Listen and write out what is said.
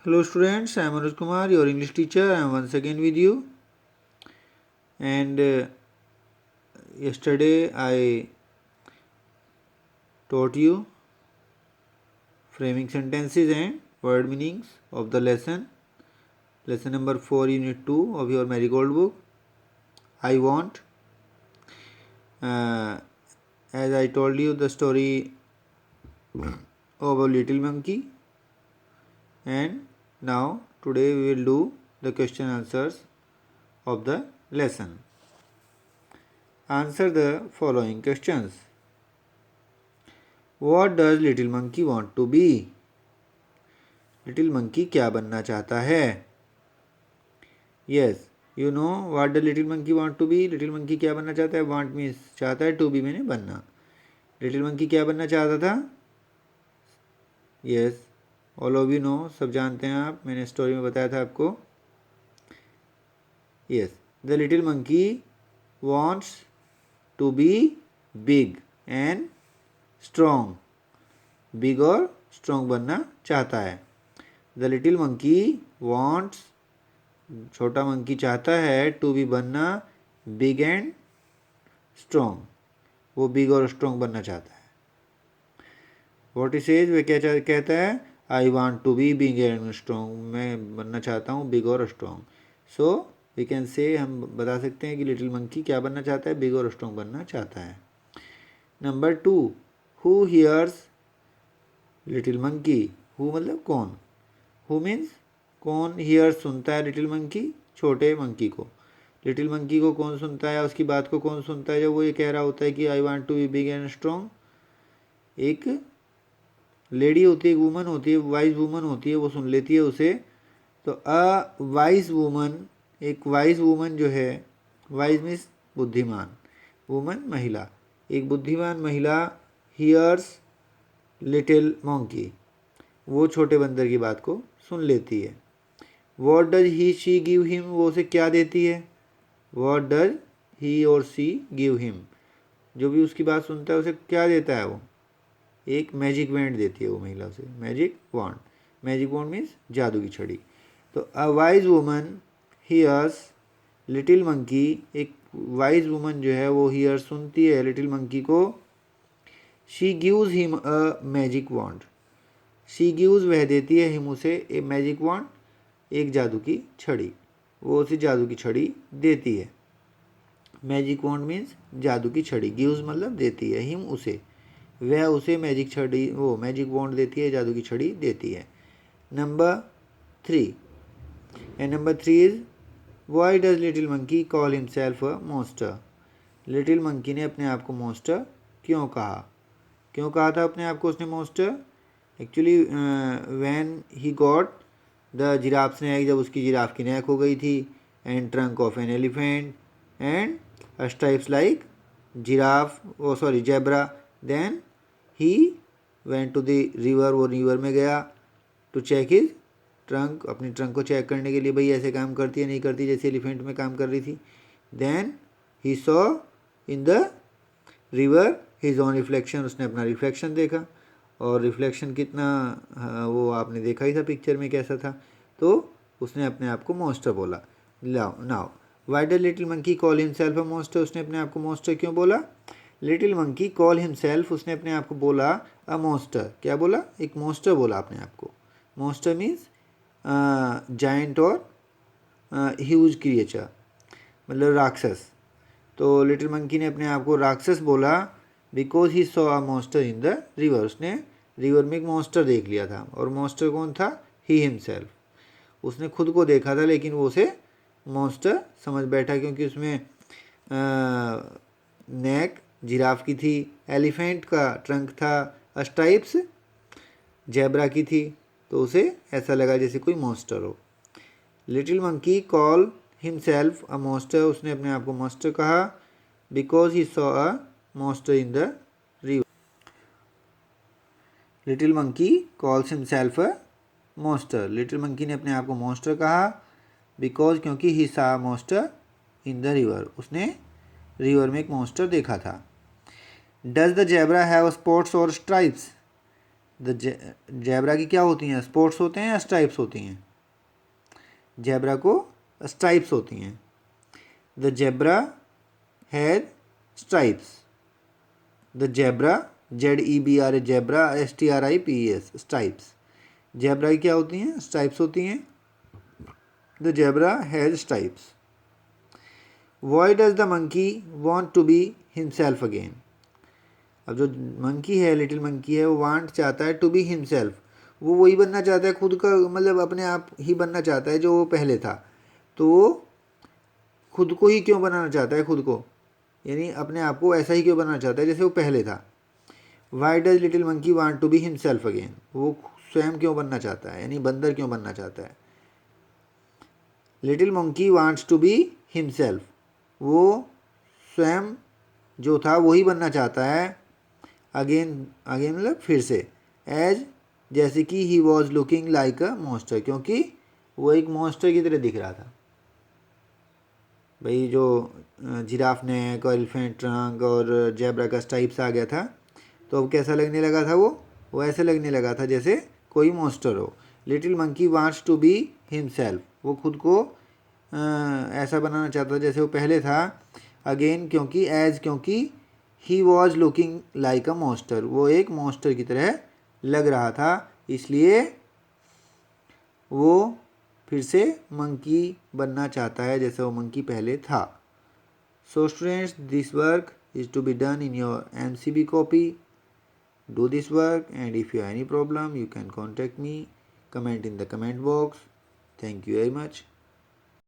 Hello students, I am Anuj Kumar, your English teacher. I am once again with you. And yesterday I taught you framing sentences and word meanings of the lesson number 4, unit 2 of your Marigold book. I want. As I told you the story of a little monkey, and now today we will do the question answers of the lesson. Answer the following questions. What does little monkey want to be? Little monkey क्या बनना चाहता है? Yes, you know what the little monkey want to be. Little monkey क्या बनना चाहता है? Want means चाहता है, टू बी मैंने बनना. लिटिल मंकी क्या बनना चाहता था? Yes, all of you know, सब जानते हैं आप, मैंने स्टोरी में बताया था आपको. Yes, the little monkey wants to be big and strong. Big और स्ट्रॉन्ग बनना चाहता है. द लिटिल मंकी वॉन्ट्स, छोटा मंकी चाहता है, टू बी बनना बिग एंड स्ट्रॉन्ग. वो बिग और स्ट्रॉन्ग बनना चाहता है. वॉट इज सेज, वे क्या कहता है? I want to be big and strong. मैं बनना चाहता हूँ बिग और strong. So we can say, हम बता सकते हैं कि लिटिल मंकी क्या बनना चाहता है? बिग और स्ट्रॉन्ग बनना चाहता है. Number 2, who hears little monkey. Who मतलब कौन. हु मीन्स कौन. हियर सुनता है लिटिल मंकी, छोटे मंकी को. लिटिल मंकी को कौन सुनता है? उसकी बात को कौन सुनता है जब वो ये कह रहा होता है कि I want to be big and strong? एक लेडी होती है, एक वुमन होती है, वाइज वुमन होती है, वो सुन लेती है उसे. तो अ वाइज वुमन, एक वाइज वुमन जो है, वाइज मीन्स बुद्धिमान, वुमन महिला, एक बुद्धिमान महिला हियर्स लिटिल मंकी, वो छोटे बंदर की बात को सुन लेती है. What does he she give him, वो उसे क्या देती है? वॉट डज ही और शी गिव हिम, जो भी उसकी बात सुनता है उसे क्या देता है? वो एक मैजिक वैंड देती है वो महिला उसे, magic wand. Magic wand means जादू की छड़ी. तो a wise woman hears little monkey, एक वाइज वुमन जो है वो हियर सुनती है लिटिल मंकी को. She gives him a magic wand. She gives वह देती है, हिम उसे, ए मैजिक वॉन्ड एक जादू की छड़ी. वो उसे जादू की छड़ी देती है. मैजिक वॉन्ड मीन्स जादू की छड़ी. गिव्स मतलब देती है, हिम उसे, वह उसे मैजिक छड़ी, वो मैजिक वॉन्ड देती है, जादू की छड़ी देती है. Number 3, and number 3 is why does little monkey call himself a monster. Little monkey ने अपने आप को मॉन्स्टर क्यों कहा? क्यों कहा था अपने आप को उसने monster? Actually when he got the giraffe snack, जब उसकी जिराफ की नेक हो गई थी, and trunk of an elephant and stripes like giraffe, oh sorry zebra, then he went to the river, वो रिवर में गया टू चेक हिज ट्रंक, अपनी ट्रंक को चेक करने के लिए, भाई ऐसे काम करती है नहीं करती जैसे एलिफेंट में काम कर रही थी. Then he saw in the river his own reflection, उसने अपना रिफ्लेक्शन देखा. और रिफ्लेक्शन कितना, वो आपने देखा ही था पिक्चर में कैसा था. तो उसने अपने आप को मॉन्स्टर बोला. Now why does little monkey call himself a monster. उसने अपने आप को मॉन्स्टर क्यों बोला? लिटिल मंकी कॉल हिमसेल्फ, उसने अपने आप को बोला अ मॉन्स्टर. क्या बोला? एक मॉन्स्टर बोला अपने आप को. मॉन्स्टर मीन्स जायंट और ह्यूज क्रिएचर, मतलब राक्षस. तो लिटिल मंकी ने अपने आप को राक्षस बोला because he saw a monster in the river. उसने रिवर में एक मॉन्स्टर देख लिया था. और मॉन्स्टर कौन था? He himself. उसने खुद को देखा था, लेकिन वो उसे मॉन्स्टर समझ बैठा, क्योंकि उसमें नेक जिराफ की थी, एलिफेंट का ट्रंक था, स्ट्राइप्स जेब्रा की थी. तो उसे ऐसा लगा जैसे कोई मॉन्स्टर हो. Little monkey call himself a monster, उसने अपने आप को मॉन्स्टर कहा because he saw a monster in the river. Little monkey calls himself a monster. Little monkey ने अपने आप को मॉन्स्टर कहा बिकॉज, क्योंकि ही सा मॉन्स्टर इन द रिवर, उसने रिवर में एक मॉन्स्टर देखा था. Does the zebra have spots और स्ट्राइप्स. द जेब्रा की क्या होती हैं, स्पॉट्स होते हैं या स्ट्राइप्स होती हैं? जेब्रा को स्ट्राइप्स होती हैं। The zebra has stripes. The zebra, ZEBRA, zebra, STRIPES, stripes. Zebra की क्या होती हैं, स्ट्राइप्स होती हैं। The zebra has stripes. Why does the monkey want to be himself again. अब जो मंकी है, लिटिल मंकी है, वो वांट चाहता है टू बी हिमसेल्फ, वो वही बनना चाहता है खुद का, मतलब अपने आप ही बनना चाहता है जो वो पहले था। तो वो खुद को ही क्यों बनाना चाहता है, खुद को यानी अपने आप को ऐसा ही क्यों बनाना चाहता है जैसे वो पहले था। Why does little monkey want to be himself again, वो स्वयं क्यों बनना चाहता है, यानी बंदर क्यों बनना चाहता है। Little monkey wants to be himself, वो स्वयं जो था वही बनना चाहता है। अगेन, अगेन मतलब फिर से। एज, जैसे कि he was looking like a monster, क्योंकि वो एक मॉन्स्टर की तरह दिख रहा था। भाई जो जिराफ नेक और एलिफेंट ट्रंक और जेब्रा का स्ट्राइप्स आ गया था, तो अब कैसा लगने लगा था, वो ऐसे लगने लगा था जैसे कोई मॉन्स्टर हो। Little monkey wants to be himself, वो खुद को ऐसा बनाना चाहता था जैसे वो पहले था। अगेन, क्योंकि, एज, क्योंकि he was looking like a monster, वो एक मॉन्स्टर की तरह लग रहा था, इसलिए वो फिर से मंकी बनना चाहता है जैसे वो मंकी पहले था। So students, this work is to be done in your MCB copy. Do this work, and if you have any problem you can contact me, comment in the comment box. Thank you very much.